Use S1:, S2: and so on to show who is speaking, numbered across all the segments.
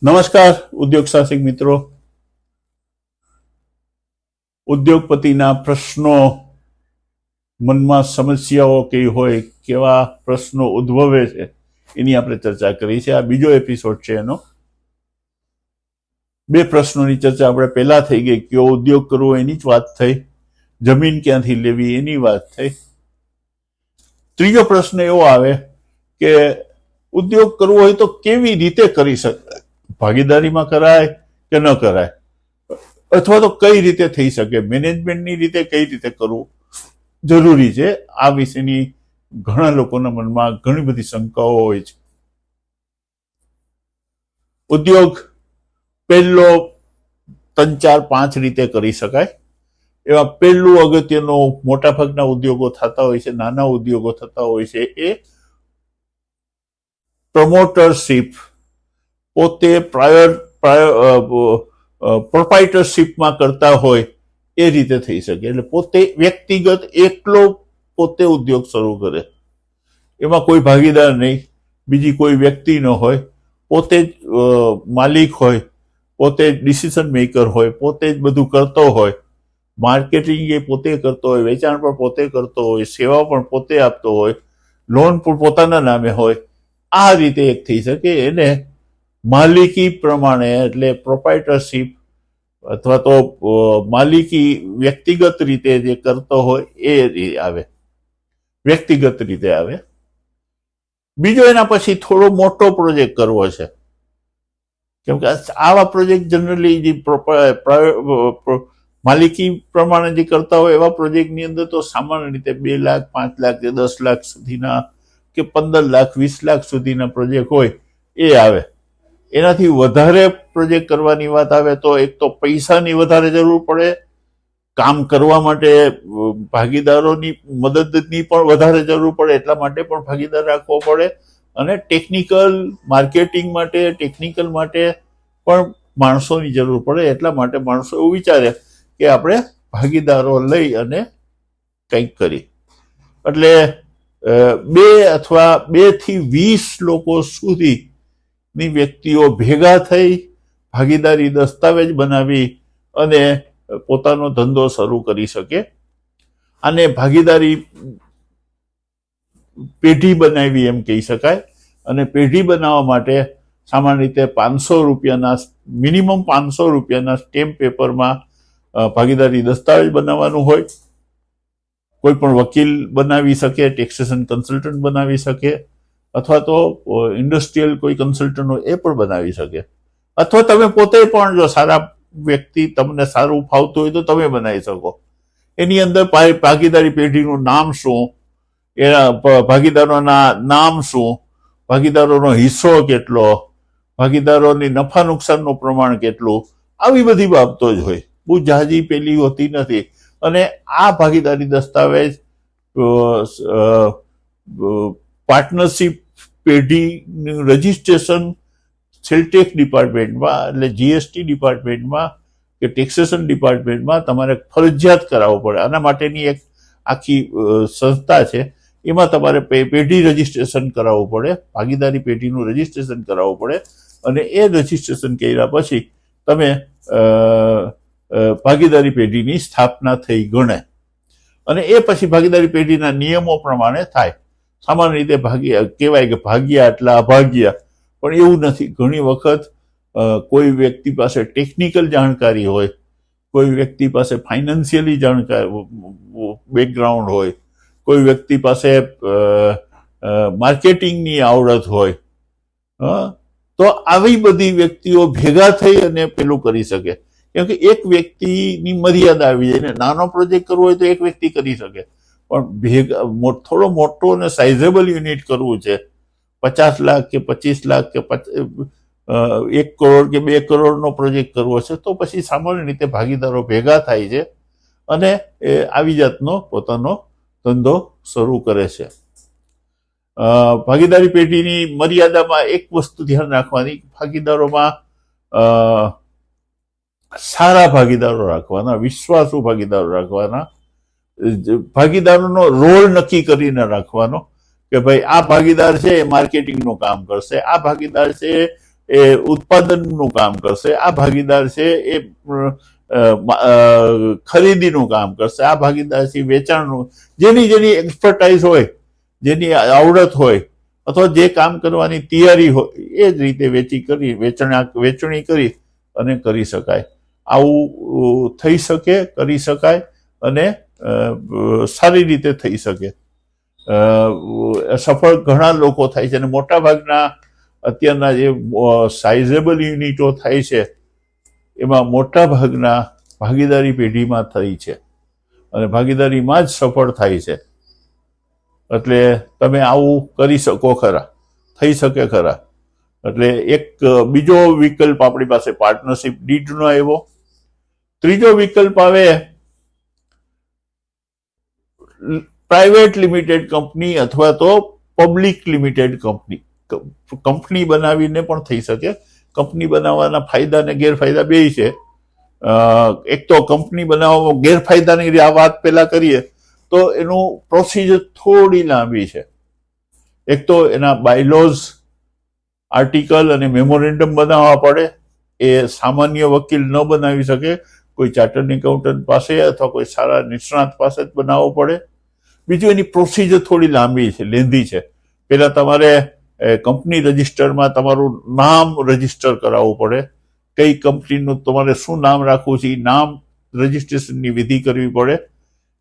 S1: નમસ્કાર ઉદ્યોગ સાહસિક મિત્રો. ઉદ્યોગપતિના પ્રશ્નો, મનમાં સમસ્યાઓ કઈ હોય, કેવા પ્રશ્નો ઉદ્ભવે છે એની આપણે ચર્ચા કરી છે. આ બીજો એપિસોડ છે એનો. બે પ્રશ્નોની ચર્ચા આપણે પહેલા થઈ ગઈ. કયો ઉદ્યોગ કરવો એની જ વાત થઈ, જમીન ક્યાંથી લેવી એની વાત થઈ. ત્રીજો પ્રશ્ન એવો આવે કે ઉદ્યોગ કરવો હોય તો કેવી રીતે કરી શકાય, ભાગીદારીમાં કરાય કે ન કરાય, અથવા તો કઈ રીતે થઈ શકે, મેનેજમેન્ટની રીતે કઈ રીતે કરવું જરૂરી છે. આ વિશેની ઘણા લોકોના મનમાં ઘણી બધી શંકાઓ હોય છે. ઉદ્યોગ પહેલો 3, 4, 5 રીતે કરી શકાય. એવા પહેલું અગત્યનું મોટાભાગના ઉદ્યોગો થતા હોય છે, નાના ઉદ્યોગો થતા હોય છે, એ પ્રમોટરશીપ, પોતે પ્રોપ્રાઇટરશીપમાં કરતા હોય એ રીતે થઈ શકે. એટલે પોતે વ્યક્તિગત એકલો પોતે ઉદ્યોગ શરૂ કરે, એમાં કોઈ ભાગીદાર નહીં, બીજી કોઈ વ્યક્તિ ન હોય, પોતે જ માલિક હોય, પોતે જ ડિસિઝન મેકર હોય, પોતે જ બધું કરતો હોય, માર્કેટિંગ એ પોતે કરતો હોય, વેચાણ પણ પોતે કરતો હોય, સેવા પણ પોતે આપતો હોય, લોન પણ પોતાના નામે હોય. આ રીતે એક થઈ શકે. એને માલિકી પ્રમાણે, એટલે પ્રોપ્રાઇટરશીપ અથવા તો માલિકી વ્યક્તિગત રીતે જે કરતો હોય એ આવે, વ્યક્તિગત રીતે આવે. બીજો એના પછી થોડો મોટો પ્રોજેક્ટ કરવો છે, કેમ કે આવા પ્રોજેક્ટ જનરલી જે માલિકી પ્રમાણે જે કરતા હોય એવા પ્રોજેક્ટની અંદર તો સામાન્ય રીતે 2 લાખ, 5 લાખ કે 10 લાખ સુધીના કે 15 લાખ, 20 લાખ સુધીના પ્રોજેક્ટ હોય એ આવે. એનાથી વધારે પ્રોજેક્ટ કરવાની વાત આવે તો એક તો પૈસાની વધારે જરૂર પડે, કામ કરવા માટે ભાગીદારોની મદદની પણ વધારે જરૂર પડે, એટલા માટે પણ ભાગીદાર રાખવો પડે, અને ટેકનિકલ માર્કેટિંગ માટે, ટેકનિકલ માટે પણ માણસોની જરૂર પડે. એટલા માટે માણસો એવું વિચારે કે આપણે ભાગીદારો લઈ અને કંઈક કરી. એટલે 2 અથવા 2 થી 20 લોકો સુધી ની વ્યક્તિઓ ભેગા થઈ ભાગીદારી દસ્તાવેજ બનાવી અને પોતાનો ધંધો શરૂ કરી શકે. આને ભાગીદારી પેઢી બનાવી એમ કહી શકાય. અને પેઢી બનાવવા માટે સામાન્ય રીતે 500 રૂપિયાના, મિનિમમ 500 રૂપિયાના સ્ટેમ્પ પેપરમાં ભાગીદારી દસ્તાવેજ બનાવવાનું હોય. કોઈ પણ વકીલ બનાવી શકે, ટેક્સેશન કન્સલ્ટન્ટ બનાવી શકે, અથવા તો ઇન્ડસ્ટ્રીયલ કોઈ કન્સલ્ટન્ટ હોય એ પણ બનાવી શકે, અથવા તમે પોતે પણ જો સારા વ્યક્તિ, તમને સારું ફાવતું હોય તો તમે બનાવી શકો. એની અંદર ભાગીદારી પેઢીનું નામ શું, એના ભાગીદારોના નામ શું, ભાગીદારોનો હિસ્સો કેટલો, ભાગીદારોની નફા નુકસાનનું પ્રમાણ કેટલું, આવી બધી બાબતો જ હોય. બહુ ઝાઝી પેલી હોતી નથી. અને આ ભાગીદારી દસ્તાવેજ પાર્ટનરશીપ પેઢીનું રજીસ્ટ્રેશન સેલટેક્સ ડિપાર્ટમેન્ટમાં, એટલે જીએસટી ડિપાર્ટમેન્ટમાં કે ટેક્સેશન ડિપાર્ટમેન્ટમાં તમારે ફરજિયાત કરાવવું પડે. આના માટેની એક આખી સંસ્થા છે, એમાં તમારે પેઢી રજીસ્ટ્રેશન કરાવવું પડે, ભાગીદારી પેઢીનું રજીસ્ટ્રેશન કરાવવું પડે. અને એ રજીસ્ટ્રેશન કર્યા પછી તમે ભાગીદારી પેઢીની સ્થાપના થઈ ગણે. અને એ પછી ભાગીદારી પેઢીના નિયમો પ્રમાણે થાય. સામાન્ય રીતે કહેવાય કે ભાગ્યા એટલે અભાગ્યા, પણ એવું નથી. ઘણી વખત કોઈ વ્યક્તિ પાસે ટેકનિકલ જાણકારી હોય, કોઈ વ્યક્તિ પાસે ફાઇનાન્શિયલી જાણકારી બેકગ્રાઉન્ડ હોય, કોઈ વ્યક્તિ પાસે માર્કેટિંગની આવડત હોય, તો આવી બધી વ્યક્તિઓ ભેગા થઈ અને પેલું કરી શકે. કેમ કે એક વ્યક્તિની મર્યાદા આવી જાય. નાનો પ્રોજેક્ટ કરવો હોય તો એક વ્યક્તિ કરી શકે, પણ થોડો મોટો અને સાઇઝેબલ યુનિટ કરવું છે, 50 લાખ કે 25 લાખ કે 1 કરોડ કે 2 કરોડનો પ્રોજેક્ટ કરવો છે, તો પછી સામાન્ય રીતે ભાગીદારો ભેગા થાય છે અને આવી જાતનો પોતાનો ધંધો શરૂ કરે છે. ભાગીદારી પેઢીની મર્યાદામાં એક વસ્તુ ધ્યાન રાખવાની, ભાગીદારોમાં સારા ભાગીદારો રાખવાના, વિશ્વાસુ ભાગીદારો રાખવાના, ભાગીદારોનો રોલ નક્કી કરીને રાખવાનો કે ભાઈ આ ભાગીદાર છે એ માર્કેટિંગનું કામ કરશે, આ ભાગીદાર છે એ ઉત્પાદનનું કામ કરશે, આ ભાગીદાર છે એ ખરીદીનું કામ કરશે, આ ભાગીદાર છે વેચાણનું, જેની એક્સપર્ટાઇઝ હોય, જેની આવડત હોય અથવા જે કામ કરવાની તૈયારી હોય એ જ રીતે વેચણી કરી અને કરી શકાય. આવું થઈ શકે, કરી શકાય અને સારી રીતે થઈ શકે. સફળ ઘણા લોકો થાય છે અને મોટા ભાગના અત્યારના જે સાઇઝેબલ યુનિટો થાય છે એમાં મોટા ભાગના ભાગીદારી પેઢીમાં થઈ છે અને ભાગીદારીમાં જ સફળ થાય છે. એટલે તમે આવું કરી શકો ખરા, થઈ શકે ખરા. એટલે એક બીજો વિકલ્પ આપણી પાસે પાર્ટનરશિપ ડીડનો આવ્યો. ત્રીજો વિકલ્પ આવે પ્રાઇવેટ લિમિટેડ કંપની અથવા તો પબ્લિક લિમિટેડ કંપની. કંપની બનાવીને પણ થઈ શકે. કંપની બનાવવાના ફાયદા અને ગેરફાયદા બે છે. એક તો કંપની બનાવવામાં ગેરફાયદાની આ વાત પહેલા કરીએ તો એનું પ્રોસિજર થોડી લાંબી છે. એક તો એના બાયલોઝ, આર્ટિકલ અને મેમોરેન્ડમ બનાવવા પડે. એ સામાન્ય વકીલ ન બનાવી શકે, કોઈ ચાર્ટર્ડ એકાઉન્ટન્ટ પાસે અથવા કોઈ સારા નિષ્ણાત પાસે જ બનાવવો પડે. બીજું, એની પ્રોસિજર થોડી લાંબી છે, લેન્ધી છે. પહેલા તમારે કંપની રજિસ્ટરમાં તમારું નામ રજિસ્ટર કરાવવું પડે. કઈ કંપનીનું તમારે શું નામ રાખવું છે એ નામ રજિસ્ટ્રેશનની વિધિ કરવી પડે.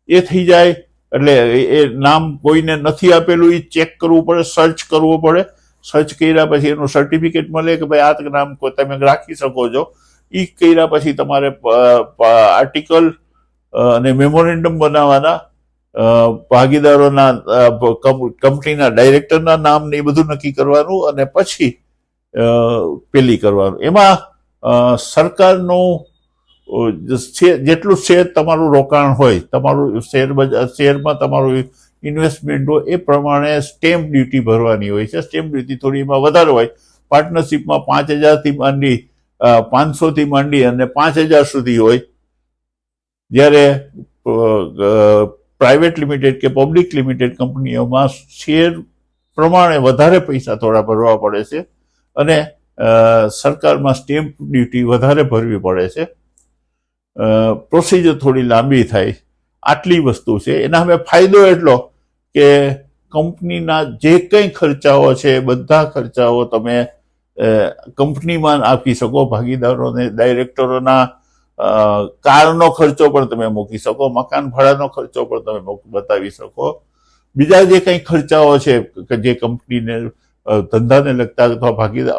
S1: એ થઈ જાય એટલે એ નામ કોઈને નથી આપેલું એ ચેક કરવું પડે, સર્ચ કરવો પડે. સર્ચ કર્યા પછી એનું સર્ટિફિકેટ મળે કે ભાઈ આ નામ તમે રાખી શકો છો. એ કર્યા પછી તમારે આર્ટિકલ અને મેમોરેન્ડમ બનાવવાના, ભાગીદારોના, કંપનીના ડાયરેક્ટરના નામ ને એ બધું નક્કી કરવાનું અને પછી પેલી કરવાનું. એમાં સરકારનું જેટલું શેર તમારું રોકાણ હોય, તમારું શેરમાં તમારું ઇન્વેસ્ટમેન્ટ હોય એ પ્રમાણે સ્ટેમ્પ ડ્યુટી ભરવાની હોય છે. સ્ટેમ્પ ડ્યુટી થોડી એમાં વધારે હોય. પાર્ટનરશિપમાં 5,000થી માંડી 500થી માંડી અને 5,000 સુધી હોય. જ્યારે પ્રાઇવેટ લિમિટેડ કે પબ્લિક લિમિટેડ કંપનીઓમાં શેર પ્રમાણે વધારે પૈસા થોડા ભરવા પડે છે અને સરકારમાં સ્ટેમ્પ ડ્યુટી વધારે ભરવી પડે છે. પ્રોસિજર થોડી લાંબી થાય. આટલી વસ્તુ છે. એના હવે ફાયદો એટલો કે કંપનીના જે કંઈ ખર્ચાઓ છે બધા ખર્ચાઓ તમે કંપનીમાં આપી શકો. ભાગીદારોને, ડાયરેક્ટરોના કારનો ખર્ચો પણ તમે મૂકી શકો, મકાન ભાડાનો ખર્ચો પણ તમે બતાવી શકો. બીજા જે કંઈ ખર્ચાઓ છે કે જે કંપનીને ધંધાને લગતા અથવા ભાગીદાર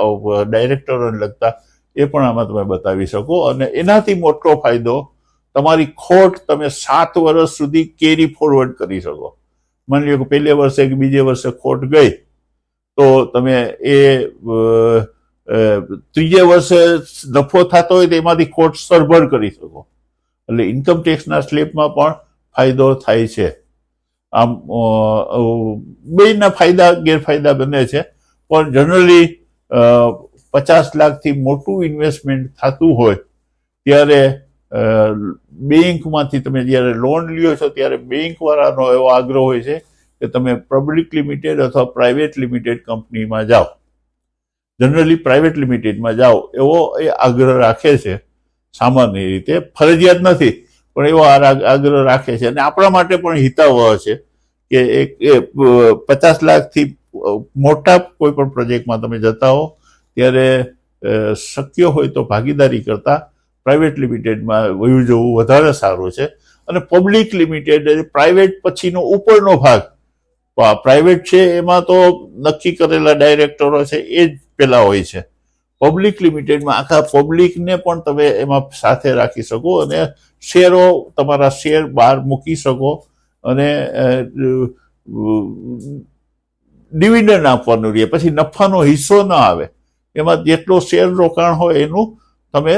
S1: ડાયરેક્ટરોને લગતા એ પણ આમાં તમે બતાવી શકો. અને એનાથી મોટો ફાયદો, તમારી ખોટ તમે 7 વર્ષ સુધી કેરી ફોરવર્ડ કરી શકો. માની લો કે પહેલે વર્ષે કે બીજે વર્ષે ખોટ ગઈ તો તમે એ ત્રીજે વર્ષે નફો થતો હોય તો એમાંથી ખોટ સરભર કરી શકો. એટલે ઇન્કમ ટેક્સના સ્લેબમાં પણ ફાયદો થાય છે. આમ બેના ફાયદા ગેરફાયદા બને છે. પણ જનરલી 50 લાખથી મોટું ઇન્વેસ્ટમેન્ટ થતું હોય ત્યારે બેંકમાંથી તમે જ્યારે લોન લ્યો છો ત્યારે બેંકવાળાનો એવો આગ્રહ હોય છે કે તમે પબ્લિક લિમિટેડ અથવા પ્રાઇવેટ લિમિટેડ કંપનીમાં જાઓ. જનરલી પ્રાઇવેટ લિમિટેડમાં જાઓ એવો એ આગ્રહ રાખે છે. સામાન્ય રીતે ફરજિયાત નથી પણ એવો આગ્રહ રાખે છે. અને આપણા માટે પણ હિતાવહ છે કે એક 50 લાખથી મોટા કોઈ પણ પ્રોજેક્ટમાં તમે જતા હો ત્યારે શક્ય હોય તો ભાગીદારી કરતા પ્રાઇવેટ લિમિટેડમાં વયું જવું વધારે સારું છે. અને પબ્લિક લિમિટેડ પ્રાઇવેટ પછીનો ઉપરનો ભાગ પ્રાઇવેટ છે એમાં તો નક્કી કરેલા ડાયરેક્ટરો છે એ જ પેલા હોય છે. પબ્લિક લિમિટેડમાં આખા પબ્લિકને પણ તમે એમાં સાથે રાખી શકો અને શેરો, તમારા શેર બહાર મૂકી શકો અને ડિવિડન્ડ આપવાનું રહે. પછી નફાનો હિસ્સો ના આવે. એમાં જેટલો શેર રોકાણ હોય એનું તમે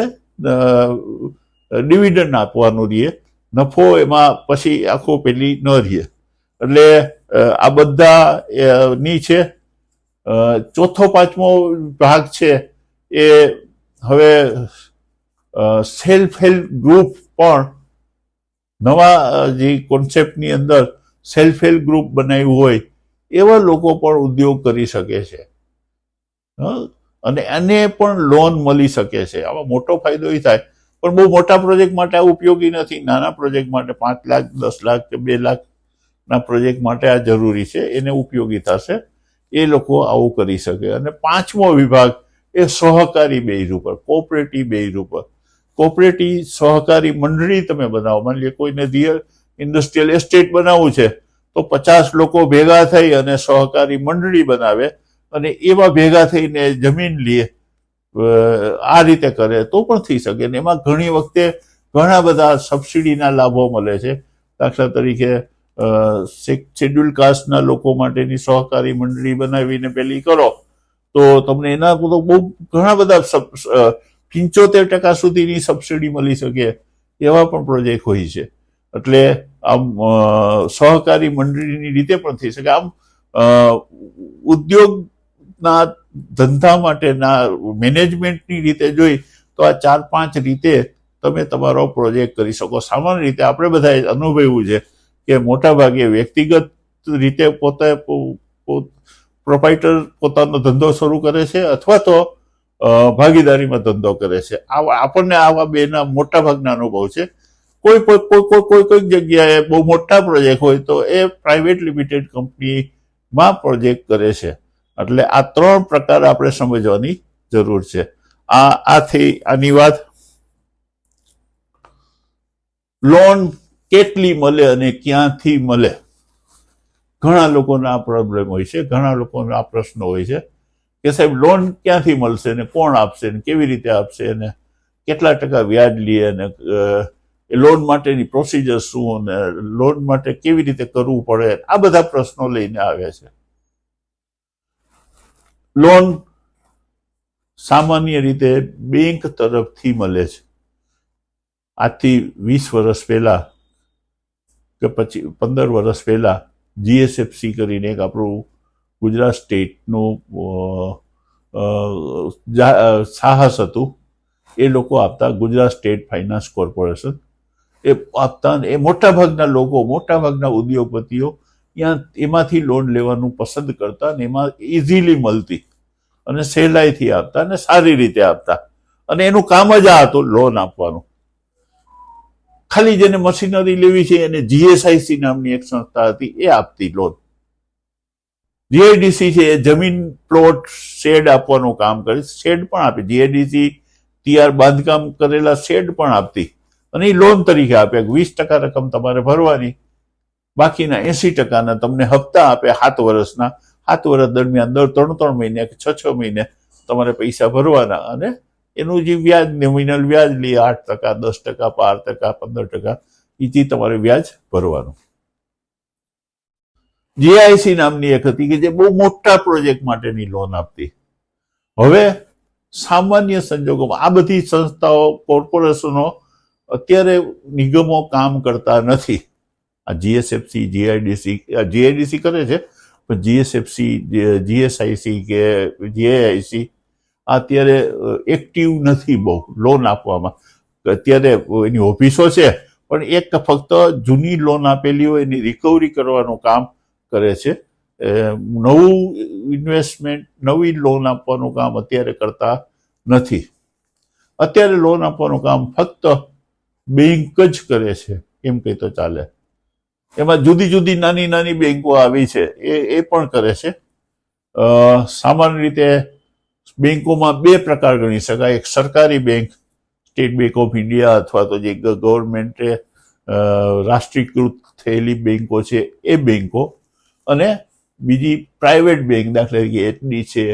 S1: ડિવિડન્ડ આપવાનું રહે. નફો એમાં પછી આખો પેલી ન રહે. એટલે આ બધા ની છે. ચોથો પાંચમો ભાગ છે એ હવે સેલ્ફ હેલ્પ ગ્રુપ પણ નવા જે કોન્સેપ્ટની અંદર સેલ્ફ હેલ્પ ગ્રુપ બનાવ્યું હોય એવા લોકો પણ ઉદ્યોગ કરી શકે છે. અને એને પણ લોન મળી શકે છે. આમાં મોટો ફાયદો એ થાય, પણ બહુ મોટા પ્રોજેક્ટ માટે આ ઉપયોગી નથી. નાના પ્રોજેક્ટ માટે 5 લાખ 10 લાખ કે 2 લાખના પ્રોજેક્ટ માટે આ જરૂરી છે, એને ઉપયોગી થશે. એ લોકો આવું કરી શકે. અને 5મો વિભાગ એ સહકારી બેઝ ઉપર, કોઓપરેટિવ બેઝ ઉપર. કોઓપરેટિવ સહકારી મંડળી તમે બનાવો. માની લો કોઈને રિયલ ઇન્ડસ્ટ્રીયલ એસ્ટેટ બનાવવું છે તો 50 લોકો ભેગા થઈ અને સહકારી મંડળી બનાવે અને એમાં ભેગા થઈને જમીન લે, આ રીતે કરે તો પણ થઈ શકે. ને એમાં ઘણી વખતે ઘણા બધા સબસિડીના લાભો મળે છે. દાખલા તરીકે શેડ્યુલ કાસ્ટના લોકો માટેની સહકારી મંડળી બનાવીને પેલી કરો તો તમને એના બહુ ઘણા બધા 75% સુધીની સબસિડી મળી શકે, એવા પણ પ્રોજેક્ટ હોય છે. એટલે આમ સહકારી મંડળીની રીતે પણ થઈ શકે. આમ ઉદ્યોગના ધંધા માટેના મેનેજમેન્ટની રીતે જોઈ તો આ 4-5 રીતે તમે તમારો પ્રોજેક્ટ કરી શકો. સામાન્ય રીતે આપણે બધાએ અનુભવ્યું છે કે મોટા ભાગે વ્યક્તિગત રીતે પોતે પ્રોપ્રાઇટર પોતાનો ધંધો શરૂ કરે છે અથવા તો ભાગીદારીમાં ધંધો કરે છે. આપણને આવા બેના મોટા ભાગના અનુભવ છે. કોઈક જગ્યાએ બહુ મોટા પ્રોજેક્ટ હોય તો એ પ્રાઇવેટ લિમિટેડ કંપનીમાં પ્રોજેક્ટ કરે છે. એટલે આ 3 પ્રકાર આપણે સમજવાની જરૂર છે. આની વાત. લોન કેટલી મળે અને ક્યાંથી મળે, ઘણા લોકોના આ પ્રોબ્લેમ હોય છે, ઘણા લોકોના આ પ્રશ્નો હોય છે કે સાહેબ લોન ક્યાંથી મળશે ને કોણ આપશે ને કેવી રીતે આપશે ને કેટલા ટકા વ્યાજ લે ને લોન માટેની પ્રોસિજર શું ને લોન માટે કેવી રીતે કરવું પડે, આ બધા પ્રશ્નો લઈને આવે છે. લોન સામાન્ય રીતે બેંક તરફથી મળે છે. આજથી 20 વર્ષ પહેલા કે પછી 15 વર્ષ પહેલા GSFC કરીને એક આપણું ગુજરાત સ્ટેટનું સાહસ હતું. એ લોકો આપતા, ગુજરાત સ્ટેટ ફાઇનાન્સ કોર્પોરેશન એ આપતા. એ મોટાભાગના લોકો, મોટાભાગના ઉદ્યોગપતિઓ એમાંથી લોન લેવાનું પસંદ કરતા અને એમાં ઇઝીલી મળતી અને સહેલાઈથી આપતા અને સારી રીતે આપતા. અને એનું કામ જ આ હતું, લોન આપવાનું. ખાલી જેને મશીનરી લેવી છે એને GSIC નામની એક સંસ્થા હતી, એ આપતી લોન. GIDC છે એ જમીન, પ્લોટ, શેડ આપવાનું કામ કરે. શેડ પણ આપે. GIDC તૈયાર બાંધકામ કરેલા શેડ પણ આપતી અને એ લોન તરીકે આપે. 20% રકમ તમારે ભરવાની, બાકીના 80%ના તમને હપ્તા આપે 7 વર્ષના. 7 વર્ષ દરમિયાન દર 3 મહિને કે 6 મહિને તમારે પૈસા ભરવાના અને એનું જે વ્યાજ, નોમિનલ વ્યાજ લે 8%, 10%, 12%, 15%, એથી તમારે વ્યાજ ભરવાનું. GIC નામની એક હતી કે જે બહુ મોટા પ્રોજેક્ટ માટેની લોન આપતી. હવે સામાન્ય સંજોગોમાં આ બધી સંસ્થાઓ, કોર્પોરેશનો, અત્યારે નિગમો કામ કરતા નથી. આ GSFC, GIDC કરે છે, પણ GSFC, GSIC કે GIC અત્યારે એક્ટિવ નથી બહુ લોન આપવામાં. અત્યારે એની ઓફિસો છે પણ એક ફક્ત જૂની લોન આપેલી હોય એની રિકવરી કરવાનું કામ કરે છે. નવું ઇન્વેસ્ટમેન્ટ, નવી લોન આપવાનું કામ અત્યારે કરતા નથી. અત્યારે લોન આપવાનું કામ ફક્ત બેંક જ કરે છે એમ કહી તો ચાલે. એમાં જુદી જુદી નાની નાની બેંકો આવી છે, એ પણ કરે છે. સામાન્ય રીતે બેંકોમાં 2 પ્રકાર ગણી શકાય. એક સરકારી bank, state bank of India અથવા તો જે ગવર્મેન્ટે રાષ્ટ્રીયકૃત થયેલી બેંકો છે એ બેંકો, અને બીજી પ્રાઇવેટ બેંક, દાખલા તરીકે HD છે,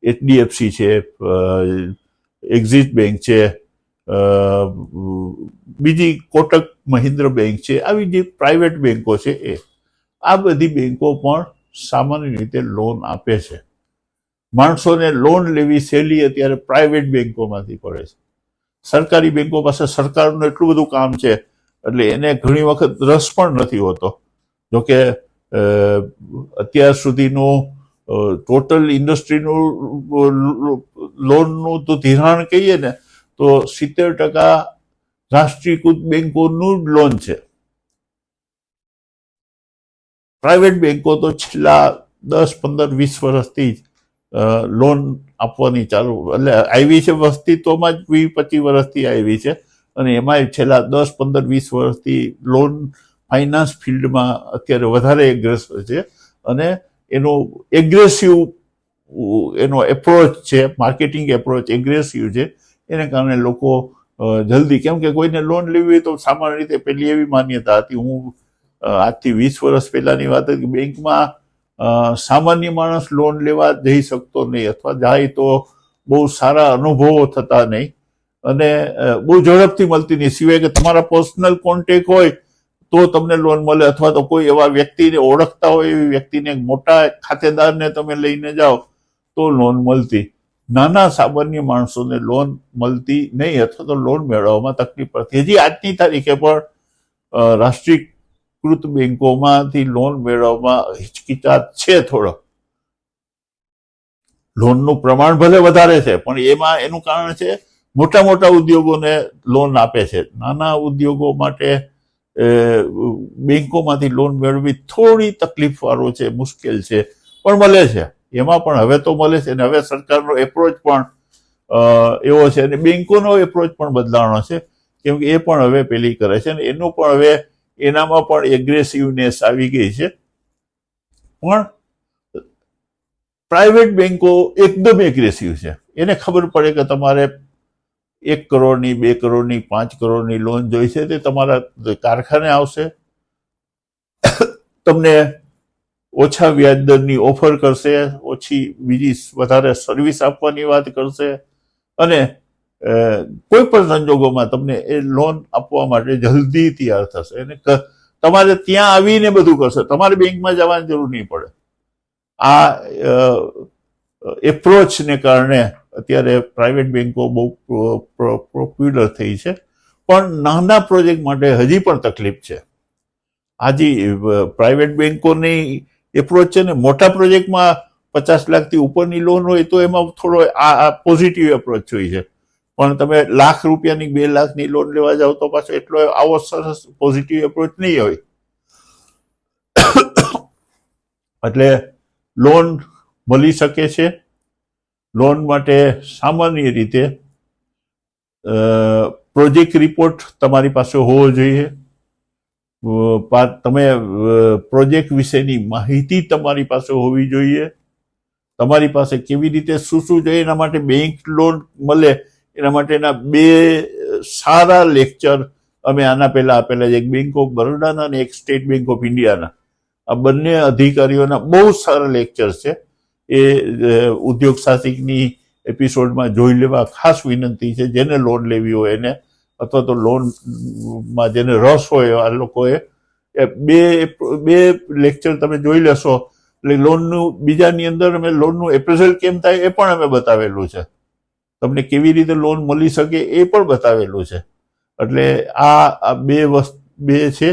S1: HDFC છે, એક્ઝિટ બેંક છે, બીજી કોટક મહિન્દ્ર બેંક છે. આવી જે પ્રાઇવેટ બેંકો છે આ બધી બેંકો પણ સામાન્ય રીતે લોન આપે છે. માણસોને લોન લેવી સહેલી અત્યારે પ્રાઇવેટ બેંકોમાંથી પડે છે. સરકારી બેંકો પાસે સરકારનું એટલું બધું કામ છે એટલે એને ઘણી વખત રસ પણ નથી હોતો. જોકે અત્યાર સુધીનું ટોટલ ઇન્ડસ્ટ્રીનું લોનનું તો ધિરાણ કહીએ ને તો 70% રાષ્ટ્રીયકૃત બેંકોનું જ લોન છે. પ્રાઇવેટ બેંકો તો છેલ્લા 10, 15, 20 વર્ષથી જ લોન આપવાની ચાલુ એટલે આવી છે. વસ્તીત્વમાં જ 20-25 વર્ષથી આવી છે અને એમાં છેલ્લા 10, 15, 20 વર્ષથી લોન ફાઇનાન્સ ફિલ્ડમાં અત્યારે વધારે એગ્રેસિવ છે અને એનો એગ્રેસિવ એનો એપ્રોચ છે, માર્કેટિંગ એપ્રોચ એગ્રેસિવ છે. એને કારણે લોકો જલ્દી, કેમ કે કોઈને લોન લેવી હોય તો સામાન્ય રીતે પેલી એવી માન્યતા હતી, હું આજથી 20 વર્ષ પહેલાની વાત હતી, બેંકમાં સામાન્ય માણસ લોન લેવા જઈ શકતો નહીં અથવા જાય તો બહુ સારા અનુભવો થતા નહીં અને બહુ ઝડપથી મળતી નહીં, સિવાય કે તમારા પર્સનલ કોન્ટેક્ટ હોય તો તમને લોન મળે અથવા તો કોઈ એવા વ્યક્તિને ઓળખતા હોય એવી વ્યક્તિને, મોટા ખાતેદારને તમે લઈને જાઓ તો લોન મળતી. નાના સામાન્ય માણસોને લોન મળતી નહીં અથવા તો લોન મેળવવામાં તકલીફ પડતી. હજી આજની તારીખે પણ રાષ્ટ્રીયકૃત બેંકોમાંથી લોન મેળવવામાં હિચકિચાટ છે થોડો. લોનનું પ્રમાણ ભલે વધારે છે પણ એમાં એનું કારણ છે મોટા મોટા ઉદ્યોગોને લોન આપે છે. નાના ઉદ્યોગો માટે બેંકોમાંથી લોન મેળવવી થોડી તકલીફ વાળું છે, મુશ્કેલ છે, પણ મળે છે. એમાં પણ હવે તો મળે છે અને હવે સરકારનો એપ્રોચ પણ એવો છે અને બેંકોનો એપ્રોચ પણ બદલાવાનો છે, કેમ કે એ પણ હવે પેલી કરે છે અને એનું પણ હવે એનામાં પણ એગ્રેસિવનેસ આવી ગઈ છે. પણ પ્રાઇવેટ બેંકો એકદમ એગ્રેસિવ છે. એને ખબર પડે કે તમારે 1 કરોડની, 2 કરોડની, 5 કરોડની લોન જોઈ છે તે તમારા કારખાને આવશે, તમને ઓછા વ્યાજદરની ઓફર કરશે, ઓછી બીજી વધારે સર્વિસ આપવાની વાત કરશે અને કોઈ પણ સંજોગોમાં તમને એ લોન આપવા માટે જલ્દી તૈયાર થશે અને તમારે ત્યાં આવીને બધું કરશે, તમારે બેંકમાં જવાની જરૂર નહીં પડે. આ એપ્રોચને કારણે અત્યારે પ્રાઇવેટ બેંકો બહુ પોપ્યુલર થઈ છે, પણ નાના પ્રોજેક્ટ માટે હજી પણ તકલીફ છે. હજી પ્રાઇવેટ બેંકોની એપ્રોચ છે ને, મોટા પ્રોજેક્ટમાં 50 લાખથી ઉપરની લોન હોય તો એમાં થોડો આ પોઝિટિવ એપ્રોચ હોય છે, પણ તમે લાખ રૂપિયાની 2 લાખની લોન લેવા જાઓ તો પાછો એટલો આવો સરસ પોઝિટિવ એપ્રોચ નહીં હોય. એટલે લોન મળી શકે છે. લોન માટે સામાન્ય રીતે પ્રોજેક્ટ રિપોર્ટ તમારી પાસે હોવો જોઈએ. તમે પ્રોજેક્ટ વિશેની માહિતી તમારી પાસે હોવી જોઈએ. તમારી પાસે કેવી રીતે શું જોઈએ એના માટે બેંક લોન મળે એના માટેના 2 સારા લેક્ચર અમે આના પહેલા આપેલા છે, એક બેંક ઓફ બરોડાના અને એક સ્ટેટ બેંક ઓફ ઇન્ડિયાના. આ બંને અધિકારીઓના બહુ સારા લેક્ચર છે. એ ઉદ્યોગ સાહસિકની એપિસોડમાં જોઈ લેવા ખાસ વિનંતી છે. જેને લોન લેવી હોય એને અથવા તો લોનમાં જેને રસ હોય આ લોકોએ 2 લેક્ચર તમે જોઈ લેશો એટલે લોનનું બીજાની અંદર અમે લોનનું એપ્રેઝલ કેમ થાય એ પણ અમે બતાવેલું છે. તમને કેવી રીતે લોન મળી શકે એ પણ બતાવેલું છે. એટલે આ 2 છે.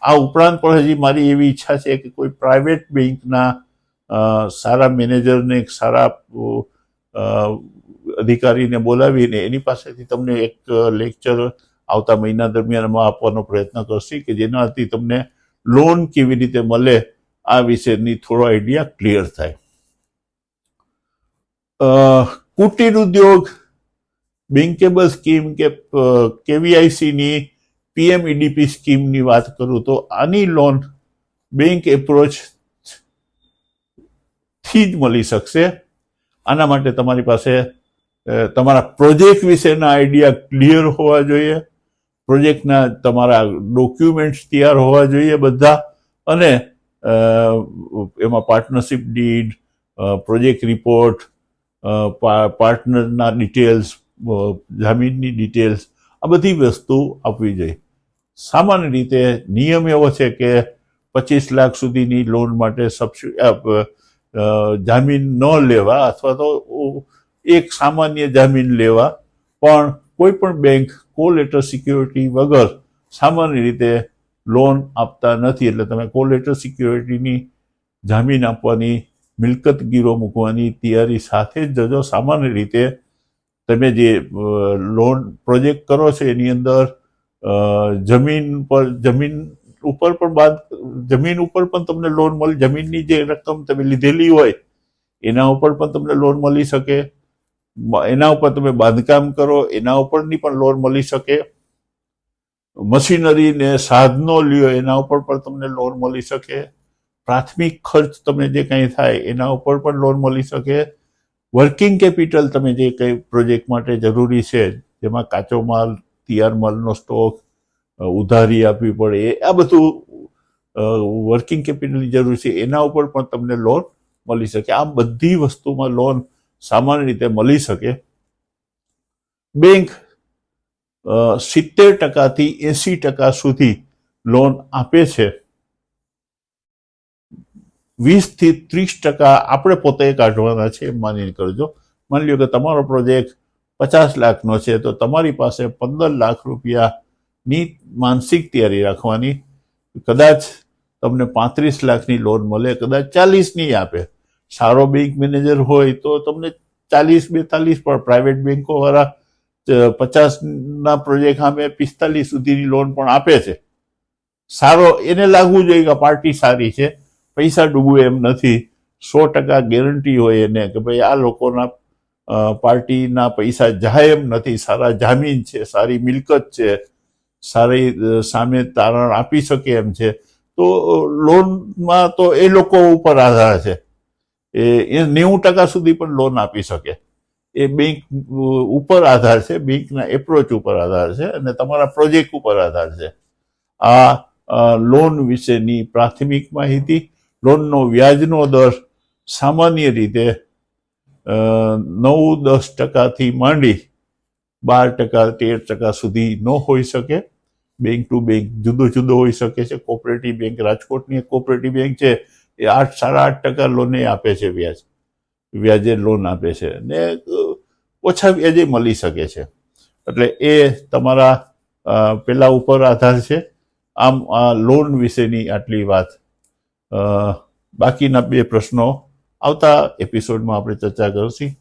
S1: આ ઉપરાંત પણ હજી મારી એવી ઈચ્છા છે કે કોઈ પ્રાઇવેટ બેંકના સારા મેનેજરને, સારા અધિકારીને બોલાવીને એની પાસેથી તમને એક લેક્ચર આવતા મહિના દરમિયાનમાં આપવાનો પ્રયત્ન કરશે કે જેનાથી તમને લોન કેવી રીતે મળે આ વિશેની થોડો આઈડિયા ક્લિયર થાય. કુટીર ઉદ્યોગ બેન્કેબલ સ્કીમ કે કેવીઆઈસીની પીએમઈડીપી સ્કીમની વાત કરું તો આની લોન બેંક એપ્રોચ થી જ મળી શકશે. આના માટે તમારી પાસે તમારા પ્રોજેક્ટ વિશેના આઈડિયા ક્લિયર હોવા જોઈએ, પ્રોજેક્ટના તમારા ડોક્યુમેન્ટ્સ તૈયાર હોવા જોઈએ બધા, અને એમાં પાર્ટનરશિપ ડીડ, પ્રોજેક્ટ રિપોર્ટ, પાર્ટનરના ડિટેલ્સ, જામીનની ડિટેલ્સ, આ બધી વસ્તુ આપવી જોઈએ. સામાન્ય રીતે નિયમ એવો છે કે 25 લાખ સુધીની લોન માટે જામીન ન લેવા અથવા તો એક સામાન્ય જામીન લેવા, પણ કોઈ પણ બેંક કોલેટર સિક્યોરિટી વગર સામાન્ય રીતે લોન આપતા નથી. એટલે તમે કોલેટર સિક્યોરિટીની જામીન આપવાની, મિલકત ગીરો મૂકવાની તૈયારી સાથે જ જજો. સામાન્ય રીતે તમે જે લોન પ્રોજેક્ટ કરો છો એની અંદર જમીન ઉપર પણ તમને લોન મળે. જમીનની જે રકમ તમે લીધેલી હોય એના ઉપર પણ તમને લોન મળી શકે. એના ઉપર તમે બાંધકામ કરો એના ઉપરની પણ લોન મળી શકે. મશીનરી ને સાધનો લ્યો એના ઉપર પણ તમને લોન મળી શકે. પ્રાથમિક ખર્ચ તમે જે કંઈ થાય એના ઉપર પણ લોન મળી શકે. વર્કિંગ કેપિટલ તમે જે કંઈ પ્રોજેક્ટ માટે જરૂરી છે, જેમાં કાચો માલ, તૈયાર માલનો સ્ટોક, ઉધારી આપવી પડે, આ બધું વર્કિંગ કેપિટલની જરૂર છે, એના ઉપર પણ તમને લોન મળી શકે. આ બધી વસ્તુમાં લોન સામાન્ય રીતે મળી શકે. બેંક 70% થી 80% સુધી લોન આપે છે. 20 થી 30% આપણે પોતે કાઢવાના છે એમ માની કરજો. માની લો કે તમારો પ્રોજેક્ટ 50 લાખનો છે, તો તમારી પાસે 15 લાખ રૂપિયાની માનસિક તૈયારી રાખવાની. કદાચ તમને 35 લાખની લોન મળે, કદાચ 40ની આપે. સારો બેંક મેનેજર હોય તો તમને 40-42 પણ પ્રાઇવેટ બેંકો વાળા 50ના પ્રોજેક્ટ સામે 45 સુધીની લોન પણ આપે છે. સારો એને લાગવું જોઈએ કે પાર્ટી સારી છે, પૈસા ડૂબવે એમ નથી, 100% ગેરંટી હોય એને કે ભાઈ આ લોકોના પાર્ટીના પૈસા જાય એમ નથી, સારા જામીન છે, સારી મિલકત છે, સારી સામે તારણ આપી શકે એમ છે, તો લોનમાં તો એ લોકો ઉપર આધાર છે. એ 90% સુધી પણ લોન આપી શકે. એ બેંક ઉપર આધાર છે, બેંકના એપ્રોચ ઉપર આધાર છે અને તમારા પ્રોજેક્ટ ઉપર આધાર છે. આ લોન વિશેની પ્રાથમિક માહિતી. લોનનો વ્યાજનો દર સામાન્ય રીતે 9-10% માંડી 12%-13% સુધી ન હોઈ શકે. બેંક ટુ બેંક જુદો જુદો હોઈ શકે છે. કોઓપરેટિવ બેંક, રાજકોટની એક કોઓપરેટિવ બેંક છે, એ 8-8.5% લોને આપે છે, વ્યાજે લોન આપે છે ને ઓછા વ્યાજે મળી શકે છે. એટલે એ તમારા પેલા ઉપર આધાર છે. આમ આ લોન વિશેની આટલી વાત. બાકીના 2 પ્રશ્નો આવતા એપિસોડમાં આપણે ચર્ચા કરશું.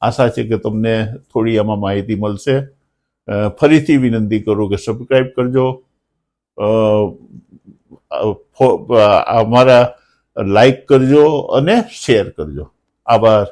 S1: આશા છે કે તમને થોડી આમાં માહિતી મળશે. ફરીથી વિનંતી કરું કે સબસ્ક્રાઇબ કરજો, અમારા લાઈક કરજો અને શેર કરજો. આભાર.